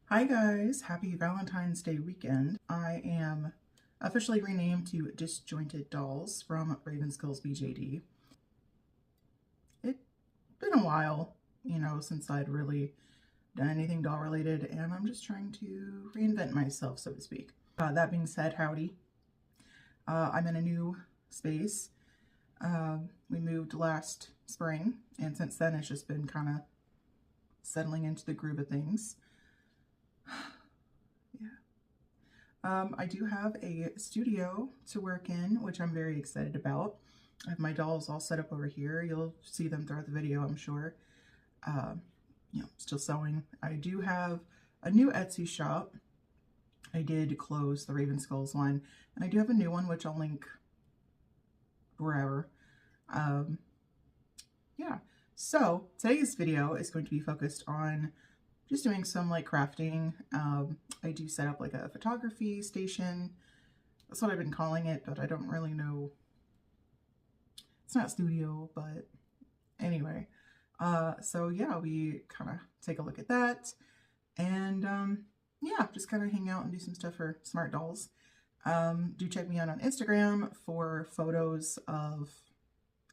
Hi guys, happy Valentine's Day weekend. I am officially renamed to Disjointed Dolls from Ravenskull's BJD. It's been a while, since I'd really done anything doll related, and I'm just trying to reinvent myself, so to speak. That being said, howdy. I'm in a new space. We moved last spring, and since then it's just been kind of settling into the groove of things. I do have a studio to work in, which I'm very excited about. I have my dolls all set up over here. You'll see them throughout the video, I'm sure. Still sewing. I do have a new Etsy shop. I did close the Ravenskulls one, and I do have a new one, which I'll link wherever. Yeah, so today's video is going to be focused on just doing some like crafting. I do set up like a photography station. That's what I've been calling it, but I don't really know. It's not studio, but anyway. So yeah, we kind of take a look at that, and yeah, just kind of hang out and do some stuff for Smartdolls. Do check me out on Instagram for photos of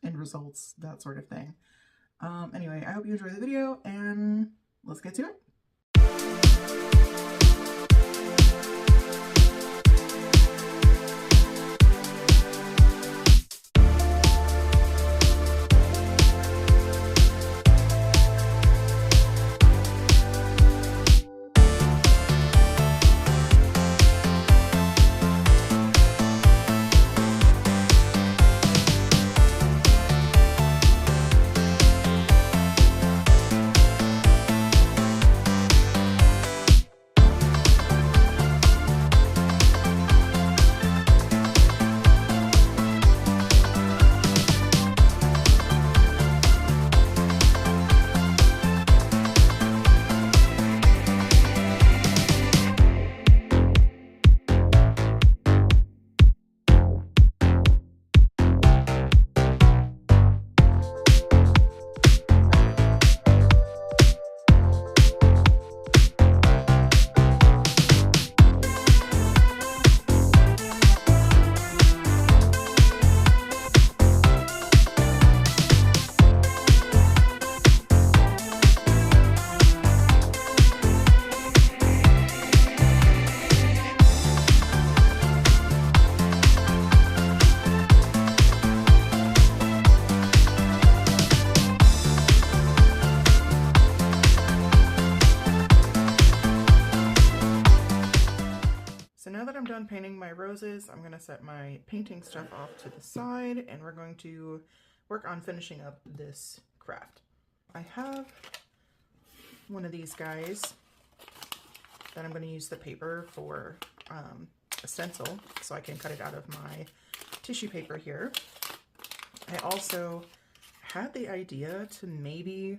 end results, that sort of thing. Anyway, I hope you enjoy the video, and let's get to it. Now that I'm done painting my roses, I'm going to set my painting stuff off to the side, and we're going to work on finishing up this craft. I have one of these guys that I'm going to use the paper for a stencil, so I can cut it out of my tissue paper here. I also had the idea to maybe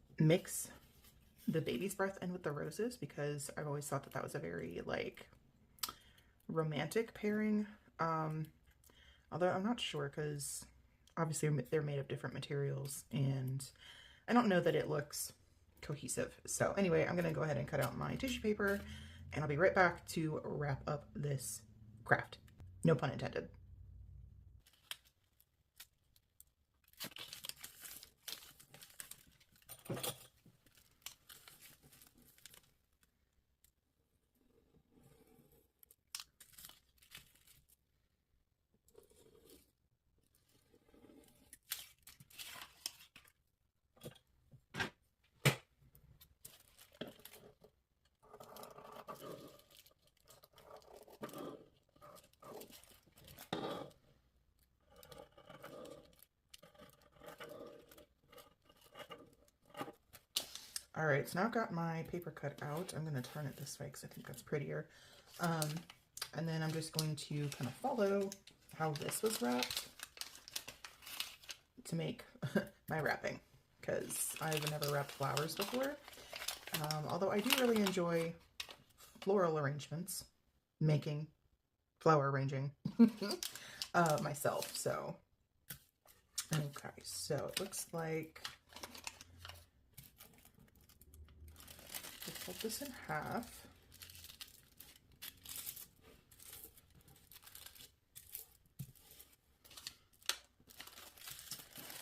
mix the baby's breath in with the roses, because I've always thought that that was a very like romantic pairing, although I'm not sure, because obviously they're made of different materials and I don't know that it looks cohesive. So anyway, I'm gonna go ahead and cut out my tissue paper, and I'll be right back to wrap up this craft. No pun intended. All right, so now I've got my paper cut out. I'm going to turn it this way because I think that's prettier. And then I'm just going to kind of follow how this was wrapped to make my wrapping, because I've never wrapped flowers before. Although I do really enjoy floral arrangements, making flower arranging myself. So, okay, so it looks like fold this in half.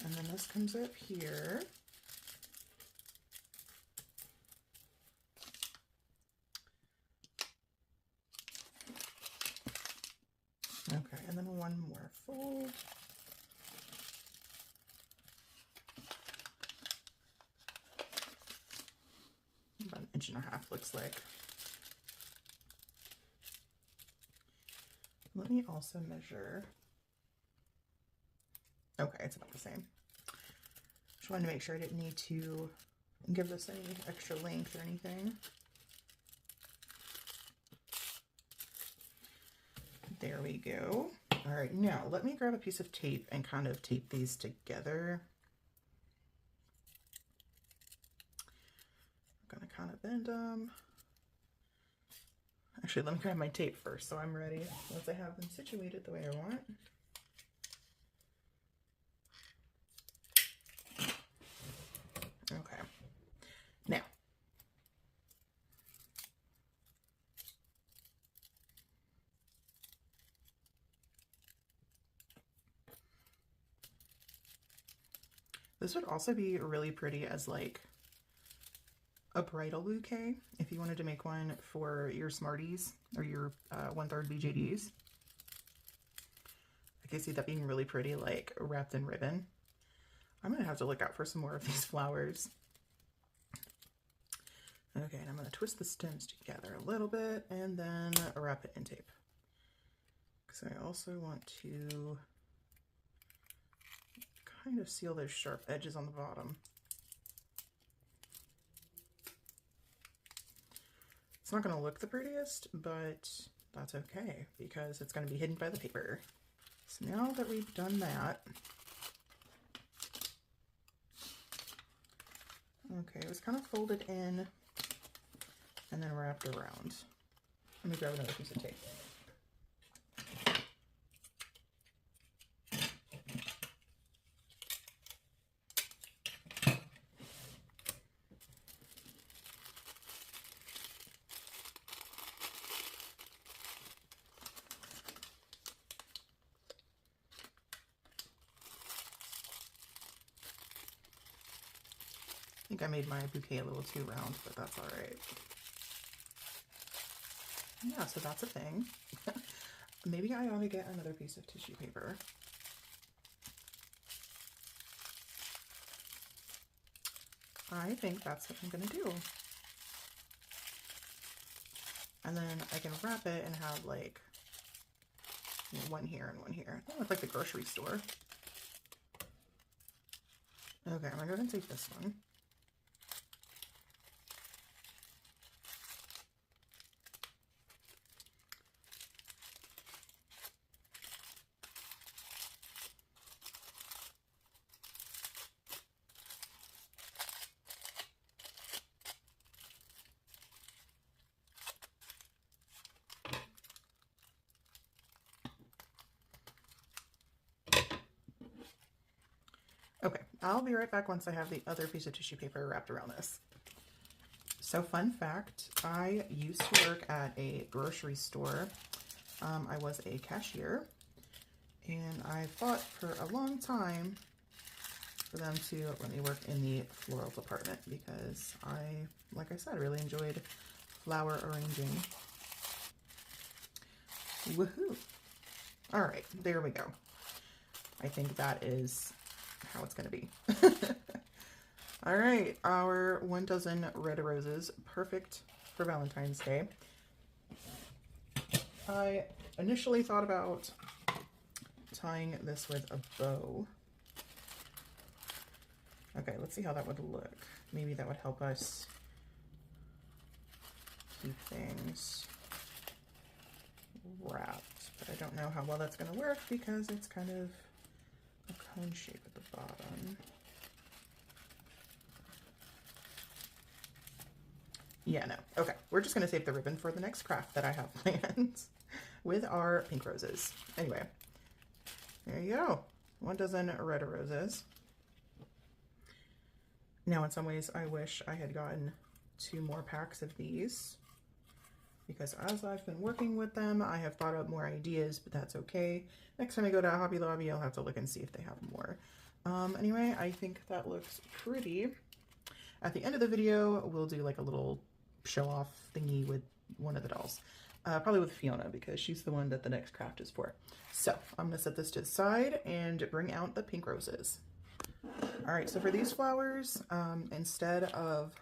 And then this comes up here. Okay, and then one more fold. About 1.5 inches looks like. Let me also measure. Okay, it's about the same. Just wanted to make sure I didn't need to give this any extra length or anything. There we go. All right, now let me grab a piece of tape and kind of tape these together. I'm gonna kind of bend them. Actually, let me grab my tape first so I'm ready once I have them situated the way I want. Okay, now this would also be really pretty as like a bridal bouquet if you wanted to make one for your Smarties or your 1/3 BJDs. I can see that being really pretty, like wrapped in ribbon. I'm gonna have to look out for some more of these flowers. Okay, and I'm gonna twist the stems together a little bit and then wrap it in tape. Because I also want to kind of seal those sharp edges on the bottom. It's not gonna look the prettiest, but that's okay because it's gonna be hidden by the paper. So now that we've done that, okay, it was kind of folded in and then wrapped around. Let me grab another piece of tape. I think I made my bouquet a little too round, but that's all right. Yeah, so that's a thing. Maybe I ought to get another piece of tissue paper. I think that's what I'm gonna do. And then I can wrap it and have like one here and one here. That looks like the grocery store. Okay, I'm gonna go ahead and take this one. Okay, I'll be right back once I have the other piece of tissue paper wrapped around this. So fun fact, I used to work at a grocery store. I was a cashier, and I fought for a long time for them to let me work in the floral department because I, like I said, really enjoyed flower arranging. Woohoo! All right, there we go. I think that is how it's gonna be. All right, our 1 dozen red roses, perfect for Valentine's Day. I initially thought about tying this with a bow. Okay, let's see how that would look. Maybe that would help us keep things wrapped, but I don't know how well that's gonna work because it's kind of a cone shape at the bottom. Yeah, no. Okay, we're just gonna save the ribbon for the next craft that I have planned with our pink roses. Anyway, there you go. 1 dozen red roses. Now, in some ways, I wish I had gotten 2 more packs of these, because as I've been working with them, I have thought up more ideas, but that's okay. Next time I go to Hobby Lobby, I'll have to look and see if they have more. Anyway, I think that looks pretty. At the end of the video, we'll do like a little show-off thingy with one of the dolls. Probably with Fiona, because she's the one that the next craft is for. So I'm going to set this to the side and bring out the pink roses. Alright, so for these flowers, instead of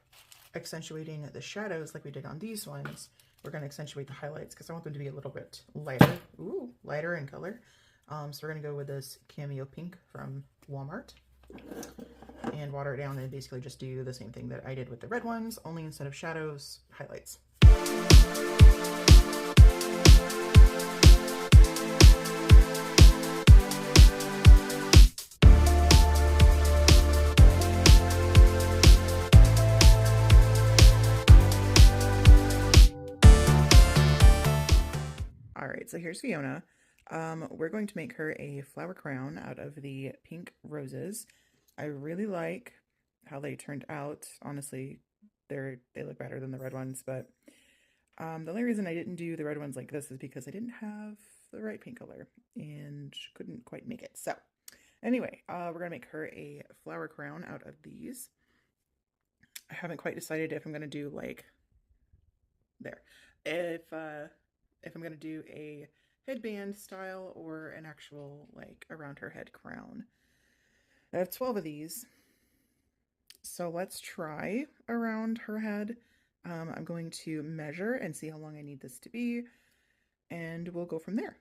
accentuating the shadows like we did on these ones, we're going to accentuate the highlights because I want them to be a little bit lighter. Ooh, lighter in color. So we're going to go with this Cameo Pink from Walmart and water it down and basically just do the same thing that I did with the red ones, only instead of shadows, highlights. Alright, so here's Fiona. We're going to make her a flower crown out of the pink roses. I really like how they turned out. Honestly, they look better than the red ones, but the only reason I didn't do the red ones like this is because I didn't have the right paint color and couldn't quite make it. So anyway, we're going to make her a flower crown out of these. I haven't quite decided if I'm going to do like there. If I'm going to do a headband style or an actual like around her head crown. I have 12 of these. So let's try around her head. I'm going to measure and see how long I need this to be, and we'll go from there.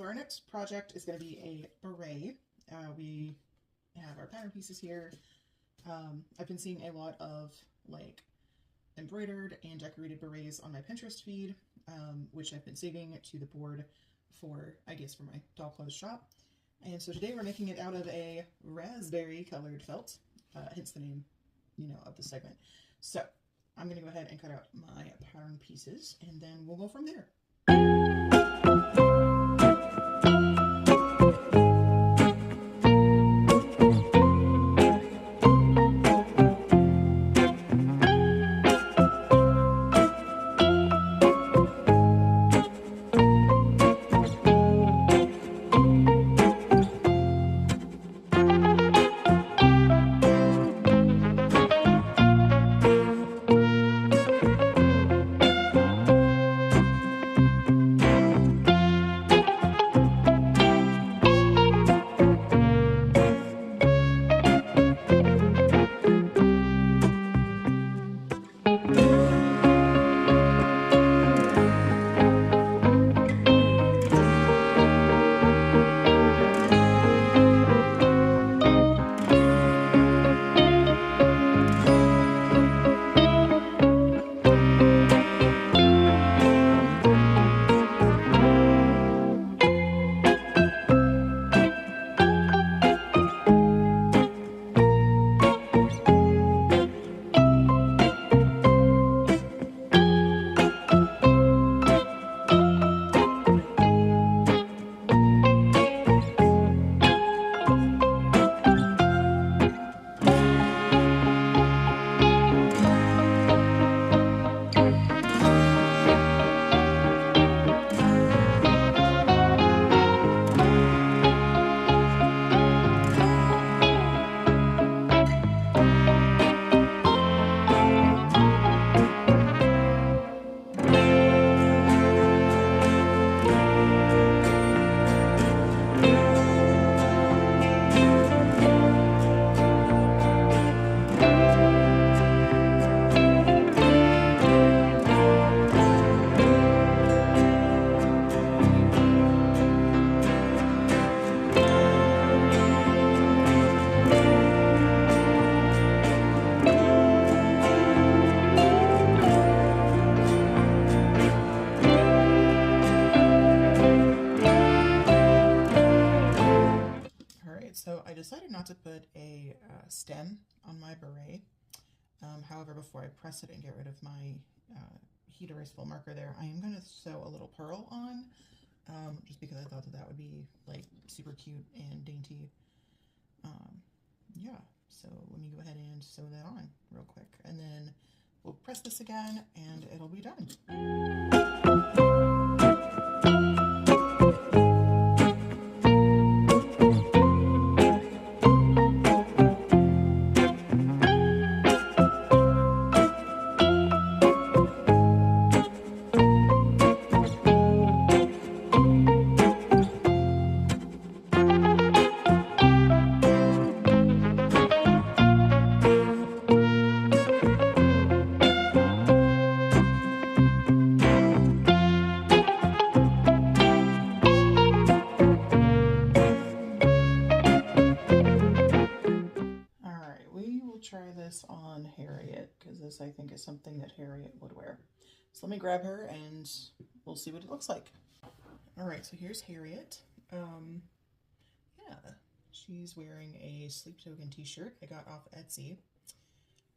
So our next project is going to be a beret. We have our pattern pieces here. I've been seeing a lot of like embroidered and decorated berets on my Pinterest feed, which I've been saving to the board for ideas for my doll clothes shop. And so today we're making it out of a raspberry colored felt, hence the name, you know, of the segment. So I'm going to go ahead and cut out my pattern pieces, and then we'll go from there. So I decided not to put a stem on my beret. However, before I press it and get rid of my heat erasable marker there, I am going to sew a little pearl on, just because I thought that that would be like super cute and dainty. Yeah, so let me go ahead and sew that on real quick, and then we'll press this again and it'll be done. Try this on Harriet, because this I think is something that Harriet would wear. So let me grab her and we'll see what it looks like. Alright, so here's Harriet. Yeah, she's wearing a Sleep Token t-shirt I got off Etsy.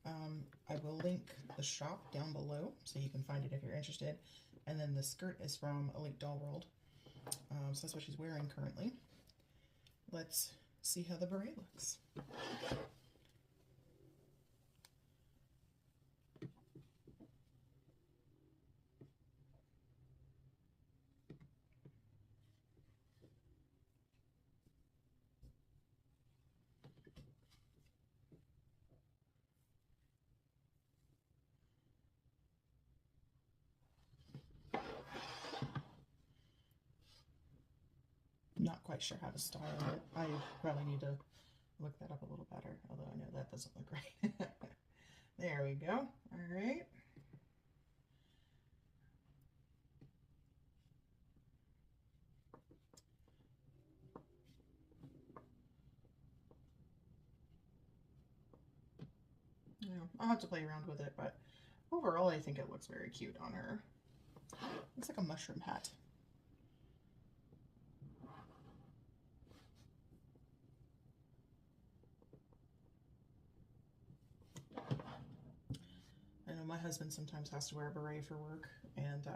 I will link the shop down below so you can find it if you're interested. And then the skirt is from Elite Doll World. So that's what she's wearing currently. Let's see how the beret looks. Not quite sure how to style it. I probably need to look that up a little better, although I know that doesn't look right. There we go. All right. I'll have to play around with it, but overall I think it looks very cute on her. Looks like a mushroom hat. I know my husband sometimes has to wear a beret for work, and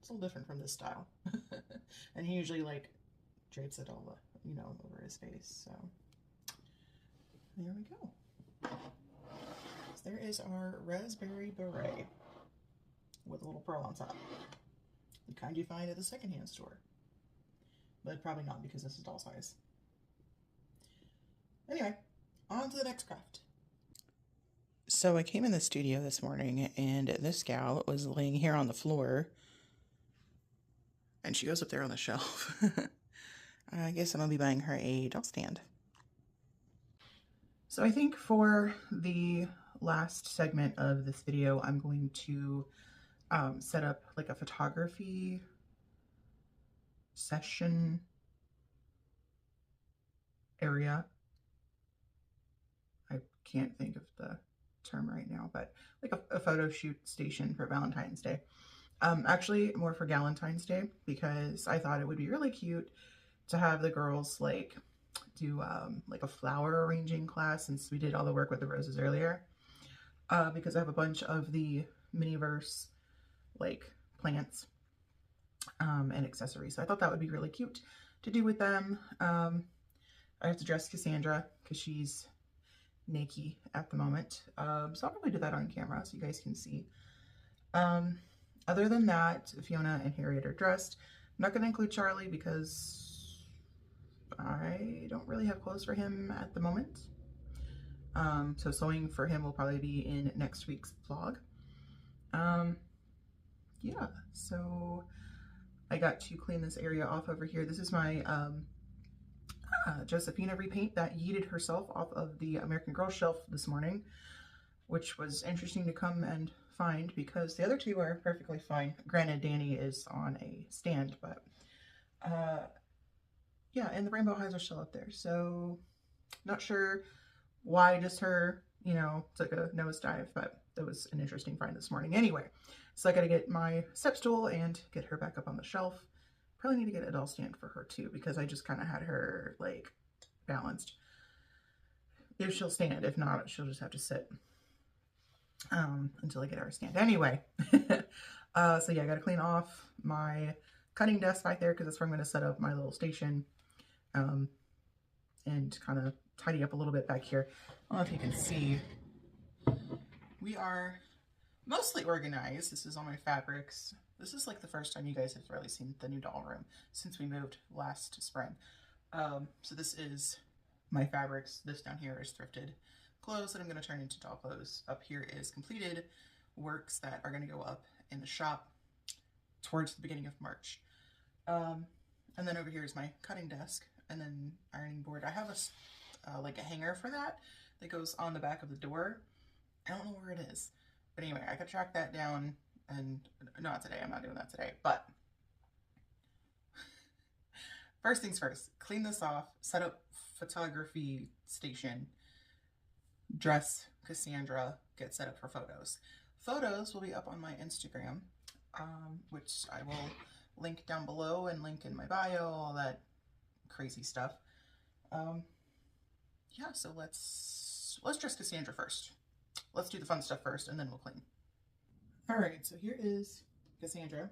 it's a little different from this style. And he usually like drapes it all, you know, over his face. So there we go. So there is our raspberry beret with a little pearl on top. The kind you find at the secondhand store. But probably not, because this is doll size. Anyway, on to the next craft. So I came in the studio this morning, and this gal was laying here on the floor, and she goes up there on the shelf. I guess I'm gonna be buying her a doll stand. So I think for the last segment of this video, I'm going to set up like a photography session area. I can't think of the term right now, but like a photo shoot station for Valentine's Day. Actually more for Galentine's Day, because I thought it would be really cute to have the girls like do like a flower arranging class, since we did all the work with the roses earlier, because I have a bunch of the Miniverse like plants and accessories. So I thought that would be really cute to do with them. I have to dress Cassandra because she's naked at the moment. So I'll probably do that on camera so you guys can see. Other than that, Fiona and Harriet are dressed. I'm not going to include Charlie because I don't really have clothes for him at the moment. So sewing for him will probably be in next week's vlog. Yeah, so I got to clean this area off over here. This is my Josephina repaint that yeeted herself off of the American Girl shelf this morning, which was interesting to come and find because the other two are perfectly fine. Granted, Danny is on a stand, but yeah, and the rainbow highs are still up there. So not sure why just her, you know, took a nosedive, but that was an interesting find this morning. Anyway, so I got to get my step stool and get her back up on the shelf. Probably need to get a doll stand for her too, because I just kind of had her like balanced. If she'll stand, if not, she'll just have to sit until I get her a stand. Anyway, so yeah, I got to clean off my cutting desk back there because that's where I'm going to set up my little station, and kind of tidy up a little bit back here. I don't know if you can see. We are mostly organized. This is all my fabrics. This is like the first time you guys have really seen the new doll room since we moved last spring. So this is my fabrics. This down here is thrifted clothes that I'm going to turn into doll clothes. Up here is completed works that are going to go up in the shop towards the beginning of March. And then over here is my cutting desk and then ironing board. I have a like a hanger for that goes on the back of the door. I don't know where it is, but anyway, I could track that down. And not today, I'm not doing that today, but first things first, clean this off, set up photography station, dress Cassandra, get set up for photos. Photos will be up on my Instagram, which I will link down below and link in my bio, all that crazy stuff. Yeah, so let's dress Cassandra first. Let's do the fun stuff first, and then we'll clean. All right, so here is Cassandra.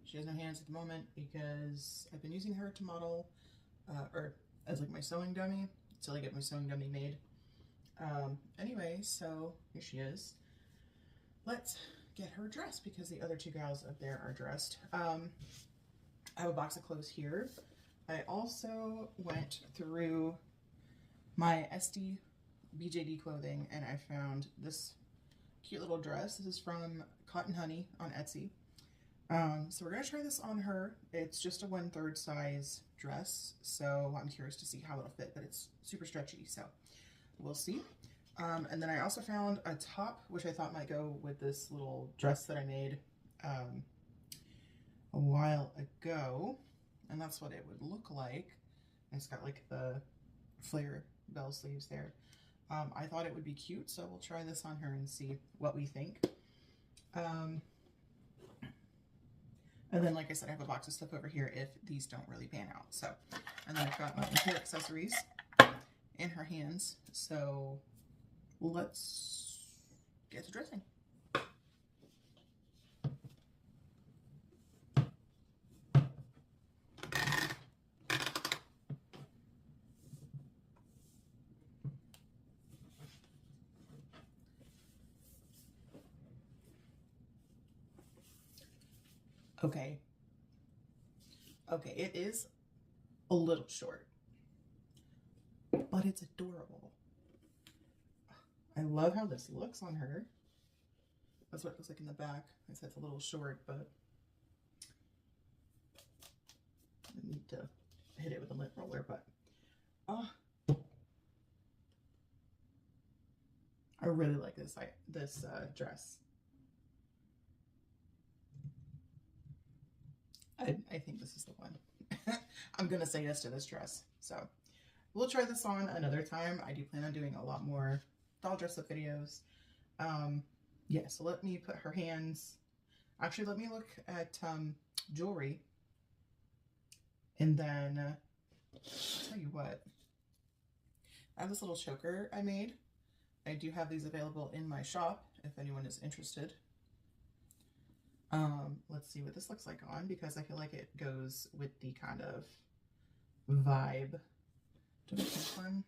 She has no hands at the moment because I've been using her to model, or as like my sewing dummy, until I get my sewing dummy made. Anyway, so here she is. Let's get her dressed because the other two gals up there are dressed. I have a box of clothes here. I also went through my SD BJD clothing and I found this cute little dress. This is from Cotton Honey on Etsy. So we're going to try this on her. It's just a 1/3 size dress, so I'm curious to see how it'll fit, but it's super stretchy, so we'll see. And then I also found a top, which I thought might go with this little dress that I made a while ago, and that's what it would look like. And it's got like the flare bell sleeves there. I thought it would be cute, so we'll try this on her and see what we think. And then, like I said, I have a box of stuff over here if these don't really pan out. So, and then I've got my hair accessories in her hands. So let's get to dressing. Okay. Okay, it is a little short, but it's adorable. I love how this looks on her. That's what it looks like in the back. I said it's a little short, but I need to hit it with a lint roller, but I really like this dress. I think this is the one. I'm gonna say yes to this dress. So we'll try this on another time. I do plan on doing a lot more doll dress up videos. Yeah, so let me put her hands. Actually, let me look at jewelry. And then I'll tell you what. I have this little choker I made. I do have these available in my shop if anyone is interested. Let's see what this looks like on, because I feel like it goes with the kind of vibe. Do I have a pink one?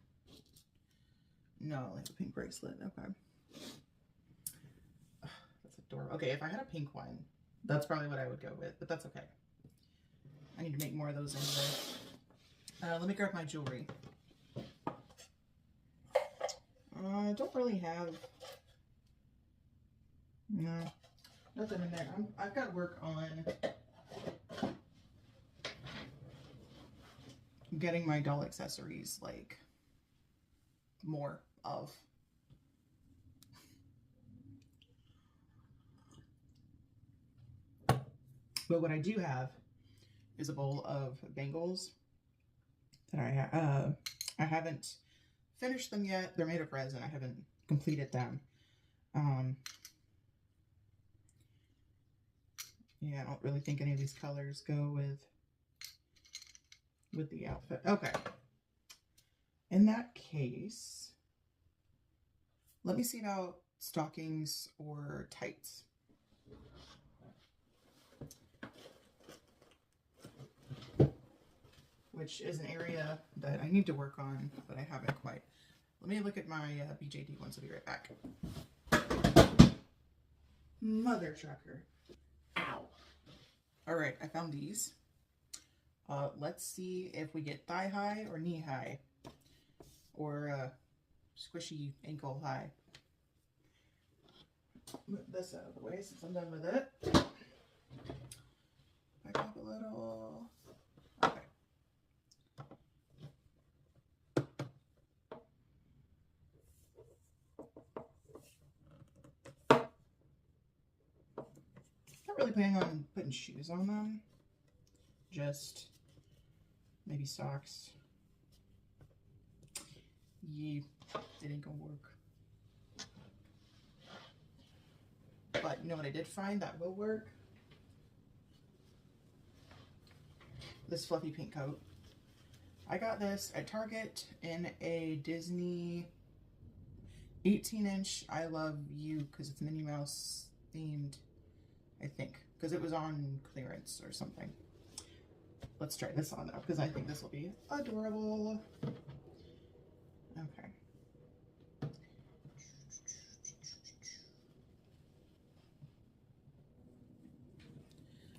No, like a pink bracelet. Okay. That's adorable. Okay, if I had a pink one, that's probably what I would go with, but that's okay. I need to make more of those anyway. Let me grab my jewelry. I don't really have, no, nothing in there. I've got to work on getting my doll accessories, like, more of. But what I do have is a bowl of bangles that I haven't finished them yet. They're made of resin. I haven't completed them. Yeah, I don't really think any of these colors go with the outfit. Okay. In that case, let me see about stockings or tights. Which is an area that I need to work on, but I haven't quite. Let me look at my BJD ones. I'll be right back. Mother trucker. Ow. All right, I found these. Let's see if we get thigh high or knee high, or squishy ankle high. Move this out of the way since I'm done with it. Back up a little. Okay. Not really planning on putting shoes on them. Just maybe socks. Yeah, it ain't gonna work. But you know what I did find that will work? This fluffy pink coat. I got this at Target in a Disney 18-inch I Love You, because it's Minnie Mouse themed, I think, because it was on clearance or something. Let's try this on though, because I think this will be adorable. Okay.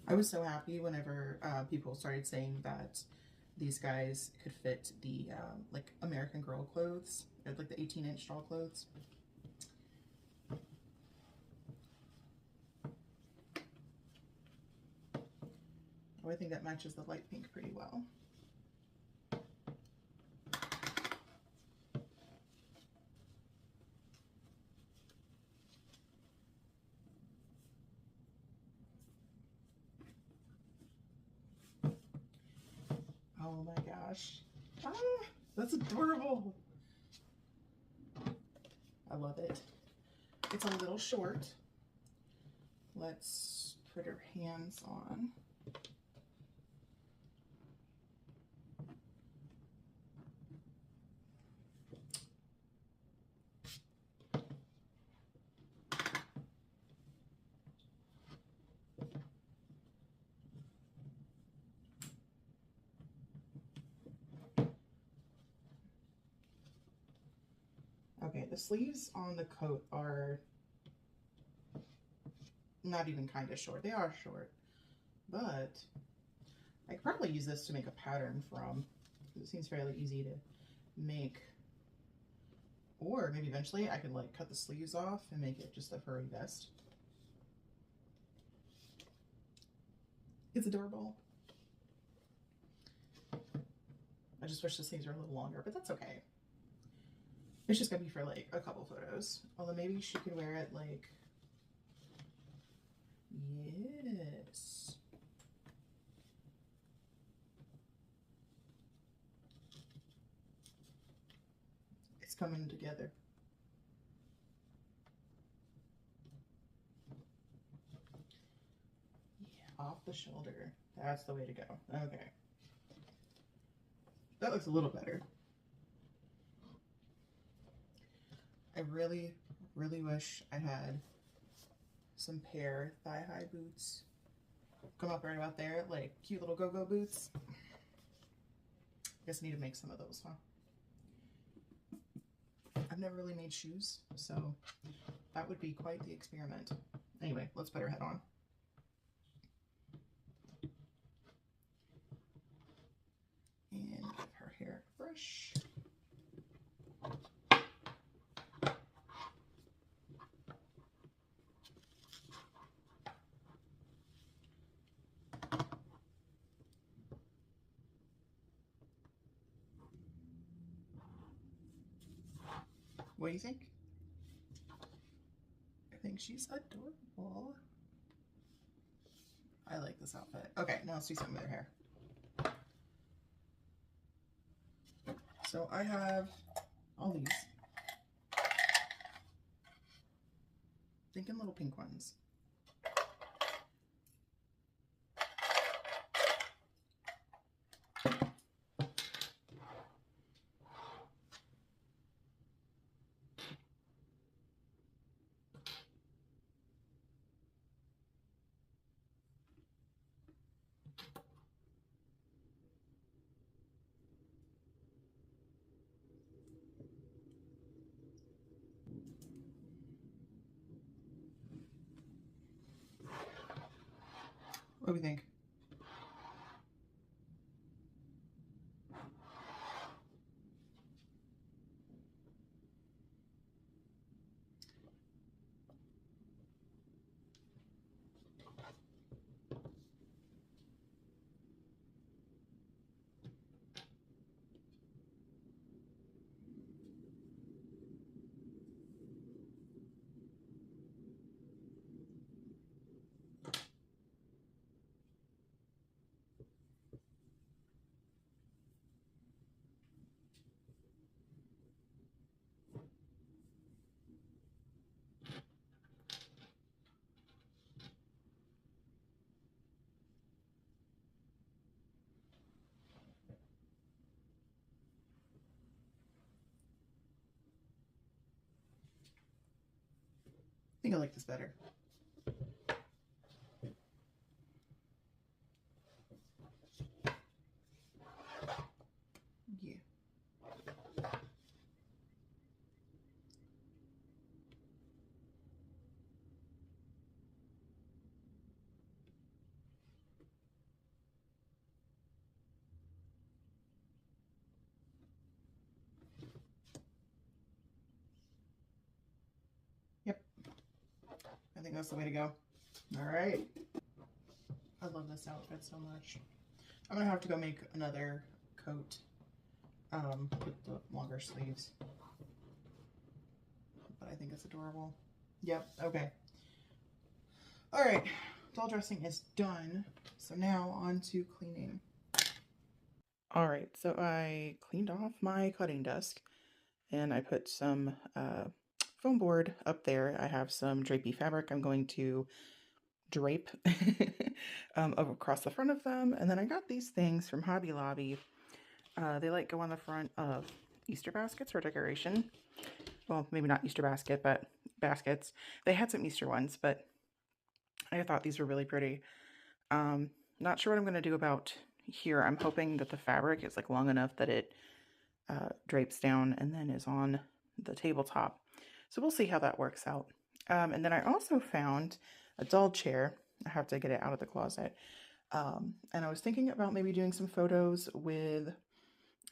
I was so happy whenever people started saying that these guys could fit the like American Girl clothes, or like the 18-inch doll clothes. Oh, I think that matches the light pink pretty well. Oh my gosh. Ah, that's adorable. I love it. It's a little short. Let's put her hands on. Okay, the sleeves on the coat are not even kind of short. They are short, but I could probably use this to make a pattern from. It seems fairly easy to make. Or maybe eventually I could like cut the sleeves off and make it just a furry vest. It's adorable. I just wish the sleeves were a little longer, but that's okay. It's just gonna be for like a couple photos. Although maybe she could wear it like, yes. It's coming together. Yeah, off the shoulder. That's the way to go. Okay. That looks a little better. I really, really wish I had some Pear thigh-high boots. Come up right about there, like cute little go-go boots. I guess I need to make some of those, huh? I've never really made shoes, so that would be quite the experiment. Anyway, let's put her head on. And give her hair a brush. What do you think? I think she's adorable. I like this outfit. Okay, now let's do something with her hair. So I have all these. Thinking little pink ones. What do we think? I think I like this better. Yeah. Yep. I think that's the way to go. All right. I love this outfit so much. I'm gonna have to go make another coat with the longer sleeves. But I think it's adorable. Yep, okay. All right, doll dressing is done. So now on to cleaning. All right, so I cleaned off my cutting desk and I put some foam board up there, I have some drapey fabric I'm going to drape across the front of them. And then I got these things from Hobby Lobby. They like go on the front of Easter baskets for decoration. Well, maybe not Easter basket, but baskets. They had some Easter ones, but I thought these were really pretty. Not sure what I'm going to do about here. I'm hoping that the fabric is like long enough that it drapes down and then is on the tabletop. So we'll see how that works out. And then I also found a doll chair. I have to get it out of the closet. And I was thinking about maybe doing some photos with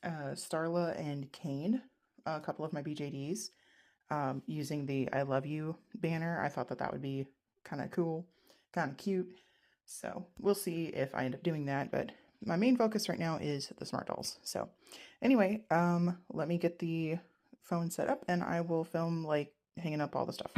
Starla and Kane, a couple of my BJDs, using the I love you banner. I thought that that would be kind of cool, kind of cute. So we'll see if I end up doing that, but my main focus right now is the Smartdolls. So anyway, let me get the phone set up and I will film like hanging up all the stuff.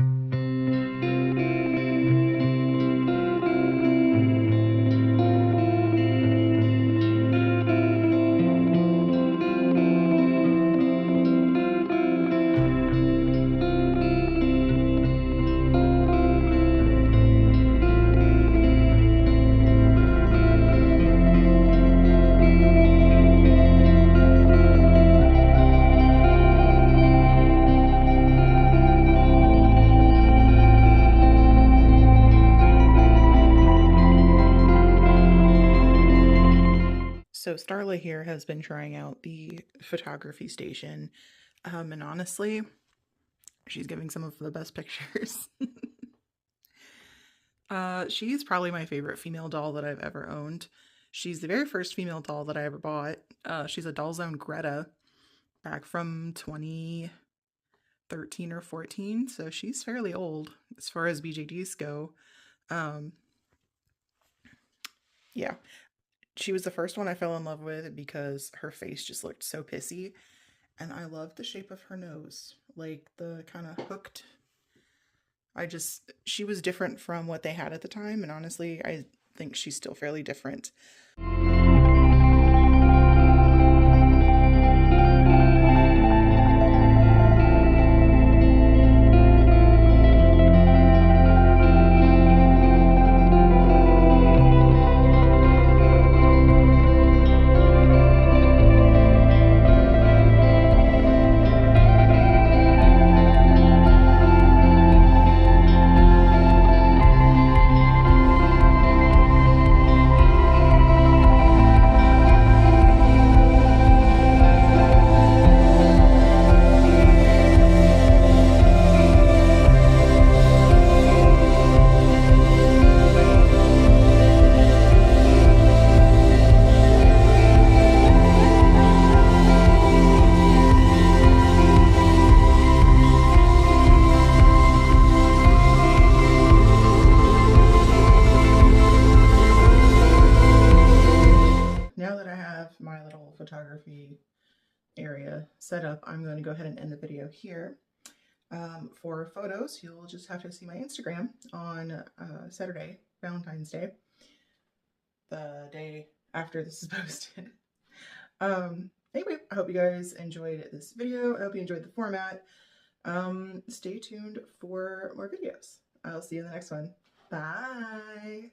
So Starla here has been trying out the photography station, and honestly, she's giving some of the best pictures. She's probably my favorite female doll that I've ever owned. She's the very first female doll that I ever bought. She's a Doll Zone Greta back from 2013 or 14, so she's fairly old as far as BJDs go. Yeah. She was the first one I fell in love with because her face just looked so pissy. And I loved the shape of her nose. Like the kind of hooked. She was different from what they had at the time. And honestly, I think she's still fairly different. My little photography area set up, I'm going to go ahead and end the video here. For photos, you'll just have to see my Instagram on Saturday, Valentine's Day, the day after this is posted. Anyway, I hope you guys enjoyed this video. I hope you enjoyed the format. Stay tuned for more videos. I'll see you in the next one. Bye!